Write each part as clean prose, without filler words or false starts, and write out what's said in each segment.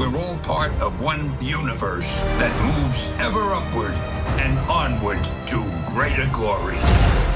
We're all part of one universe that moves ever upward and onward to greater glory.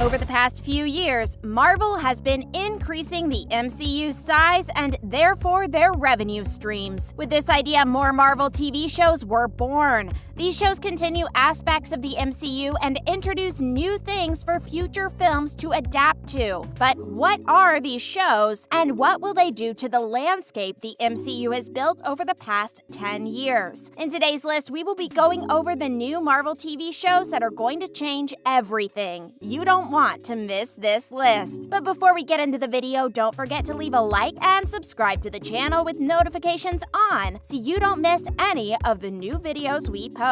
Over the past few years, Marvel has been increasing the MCU's size and therefore their revenue streams. With this idea, more Marvel TV shows were born. These shows continue aspects of the MCU and introduce new things for future films to adapt to. But what are these shows, and what will they do to the landscape the MCU has built over the past 10 years? In today's list, we will be going over the new Marvel TV shows that are going to change everything. You don't want to miss this list. But before we get into the video, don't forget to leave a like and subscribe to the channel with notifications on so you don't miss any of the new videos we post.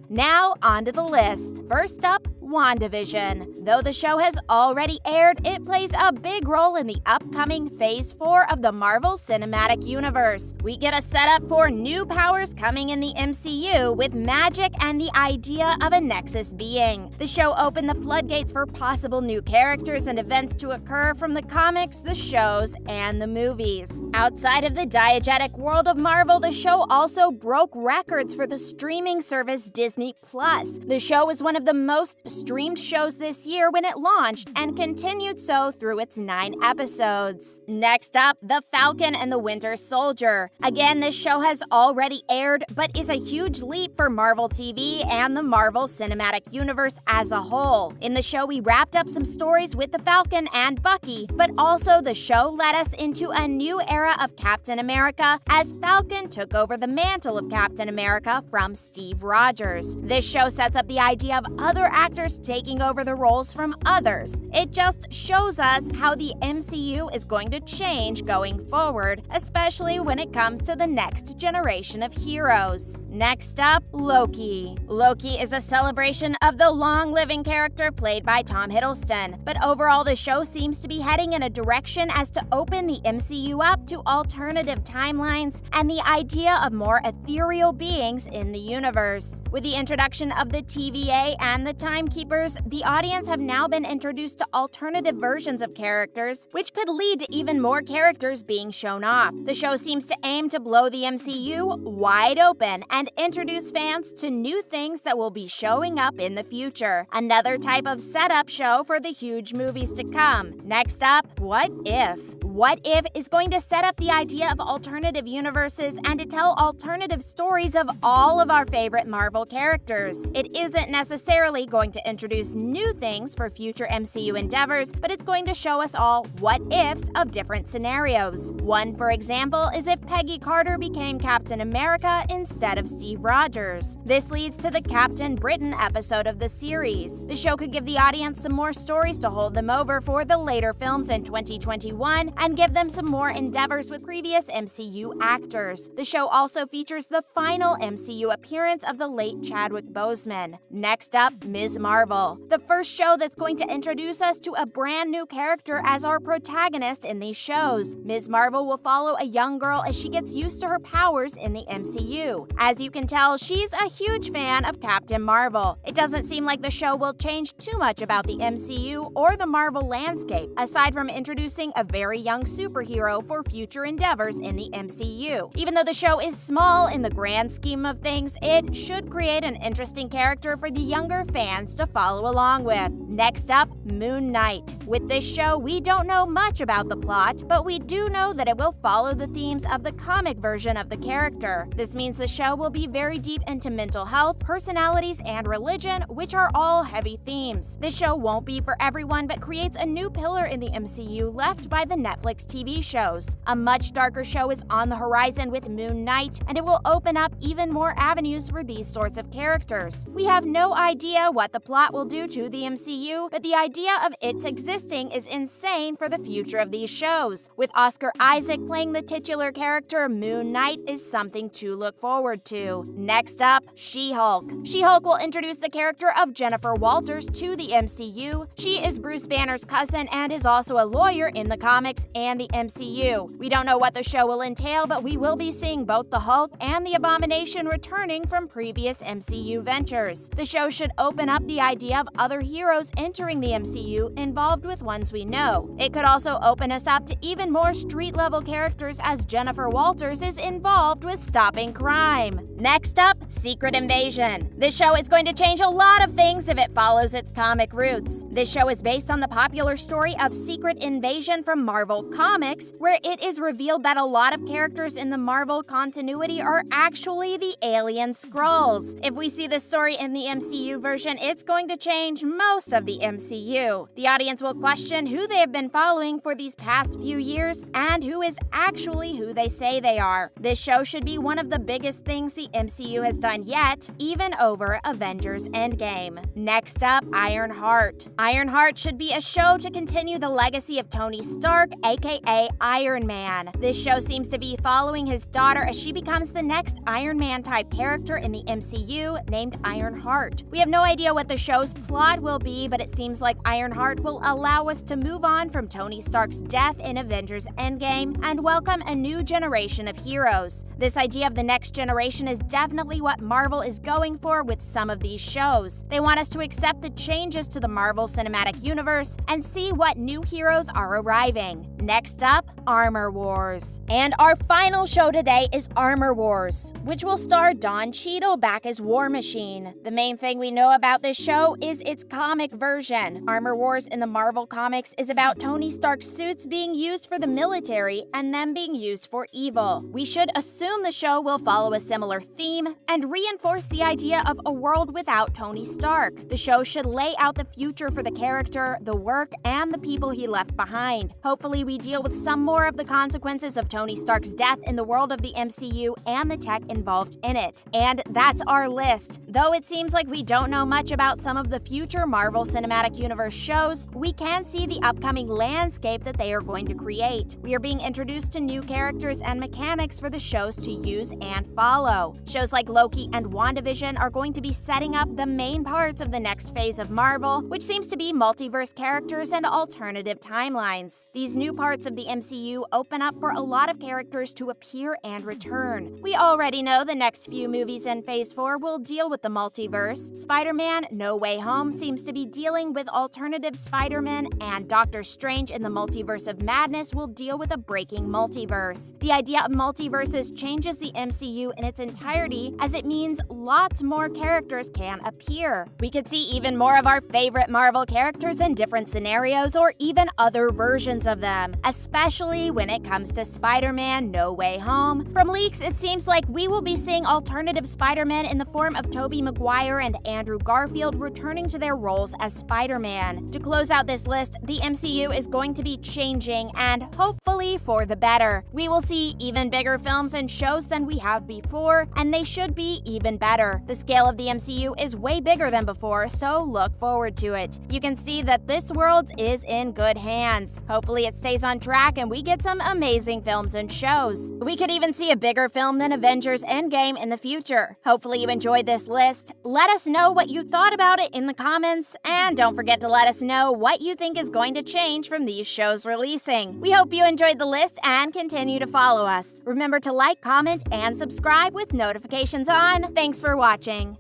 Now, onto the list. First up, WandaVision. Though the show has already aired, it plays a big role in the upcoming Phase 4 of the Marvel Cinematic Universe. We get a setup for new powers coming in the MCU with magic and the idea of a Nexus being. The show opened the floodgates for possible new characters and events to occur from the comics, the shows, and the movies. Outside of the diegetic world of Marvel, the show also broke records for the streaming service Disney+. The show was one of the most streamed shows this year when it launched and continued so through its 9 episodes. Next up, The Falcon and the Winter Soldier. Again, this show has already aired, but is a huge leap for Marvel TV and the Marvel Cinematic Universe as a whole. In the show, we wrapped up some stories with the Falcon and Bucky, but also the show led us into a new era of Captain America as Falcon took over the mantle of Captain America from Steve Rogers. This show sets up the idea of other actors taking over the roles from others. It just shows us how the MCU is going to change going forward, especially when it comes to the next generation of heroes. Next up, Loki. Loki is a celebration of the long-living character played by Tom Hiddleston, but overall the show seems to be heading in a direction as to open the MCU up to alternative timelines and the idea of more ethereal beings in the universe. With the introduction of the TVA and the Timekeepers, the audience have now been introduced to alternative versions of characters, which could lead to even more characters being shown off. The show seems to aim to blow the MCU wide open and introduce fans to new things that will be showing up in the future. Another type of setup show for the huge movies to come. Next up, What If? What If is going to set up the idea of alternative universes and to tell alternative stories of all of our favorite Marvel characters. It isn't necessarily going to introduce new things for future MCU endeavors, but it's going to show us all what ifs of different scenarios. One, for example, is if Peggy Carter became Captain America instead of Steve Rogers. This leads to the Captain Britain episode of the series. The show could give the audience some more stories to hold them over for the later films in 2021 and give them some more endeavors with previous MCU actors. The show also features the final MCU appearance of the late Chadwick Boseman. Next up, Ms. Marvel. The first show that's going to introduce us to a brand new character as our protagonist in these shows. Ms. Marvel will follow a young girl as she gets used to her powers in the MCU. As you can tell, she's a huge fan of Captain Marvel. It doesn't seem like the show will change too much about the MCU or the Marvel landscape, aside from introducing a very young superhero for future endeavors in the MCU. Even though the show is small in the grand scheme of things, it should create an interesting character for the younger fans to follow along with. Next up, Moon Knight. With this show, we don't know much about the plot, but we do know that it will follow the themes of the comic version of the character. This means the show will be very deep into mental health, personalities, and religion, which are all heavy themes. This show won't be for everyone, but creates a new pillar in the MCU left by the Netflix TV shows. A much darker show is on the horizon with Moon Knight, and it will open up even more avenues for these sorts of characters. We have no idea what the plot will do to the MCU, but the idea of its existing is insane for the future of these shows. With Oscar Isaac playing the titular character, Moon Knight is something to look forward to. Next up, She-Hulk. She-Hulk will introduce the character of Jennifer Walters to the MCU. She is Bruce Banner's cousin and is also a lawyer in the comics and the MCU. We don't know what the show will entail, but we will be seeing both the Hulk and the Abomination returning from previous previous MCU ventures. The show should open up the idea of other heroes entering the MCU involved with ones we know. It could also open us up to even more street-level characters as Jennifer Walters is involved with stopping crime. Next up, Secret Invasion. This show is going to change a lot of things if it follows its comic roots. This show is based on the popular story of Secret Invasion from Marvel Comics, where it is revealed that a lot of characters in the Marvel continuity are actually the alien Skrulls. If we see this story in the MCU version, it's going to change most of the MCU. The audience will question who they have been following for these past few years and who is actually who they say they are. This show should be one of the biggest things the MCU has done yet, even over Avengers Endgame. Next up, Ironheart. Ironheart should be a show to continue the legacy of Tony Stark, aka Iron Man. This show seems to be following his daughter as she becomes the next Iron Man-type character in the MCU named Ironheart. We have no idea what the show's plot will be, but it seems like Ironheart will allow us to move on from Tony Stark's death in Avengers Endgame and welcome a new generation of heroes. This idea of the next generation is definitely what Marvel is going for with some of these shows. They want us to accept the changes to the Marvel Cinematic Universe and see what new heroes are arriving. Next up, Armor Wars. And our final show today is Armor Wars, which will star Don Cheadle back as War Machine. The main thing we know about this show is its comic version. Armor Wars in the Marvel Comics is about Tony Stark's suits being used for the military and them being used for evil. We should assume the show will follow a similar theme and reinforce the idea of a world without Tony Stark. The show should lay out the future for the character, the work, and the people he left behind. Hopefully, we deal with some more of the consequences of Tony Stark's death in the world of the MCU and the tech involved in it. And that's our list. Though it seems like we don't know much about some of the future Marvel Cinematic Universe shows, we can see the upcoming landscape that they are going to create. We are being introduced to new characters and mechanics for the shows to use and follow. Shows like Loki and WandaVision are going to be setting up the main parts of the next phase of Marvel, which seems to be multiverse characters and alternative timelines. These new parts of the MCU open up for a lot of characters to appear and return. We already know the next few movies in Phase 4 will deal with the multiverse. Spider-Man No Way Home seems to be dealing with alternative Spider-Man, and Doctor Strange in the Multiverse of Madness will deal with a breaking multiverse. The idea of multiverses changes the MCU in its entirety, as it means lots more characters can appear. We could see even more of our favorite Marvel characters in different scenarios or even other versions of them, especially when it comes to Spider-Man No Way Home. From leaks, it seems like we will be seeing alternative Spider-Man in the form of Tobey Maguire and Andrew Garfield returning to their roles as Spider-Man. To close out this list, the MCU is going to be changing, and hopefully for the better. We will see even bigger films and shows than we have before, and they should be even better. The scale of the MCU is way bigger than before, so look forward to it. You can see that this world is in good hands. Hopefully it stays on track and we get some amazing films and shows. We could even see a bigger film than Avengers Endgame in the future. Hopefully you enjoyed this list. Let us know what you thought about it in the comments, and don't forget to let us know what you think is going to change from these shows releasing. We hope you enjoyed the list and continue to follow us. Remember to like, comment, and subscribe with notifications on. Thanks for watching.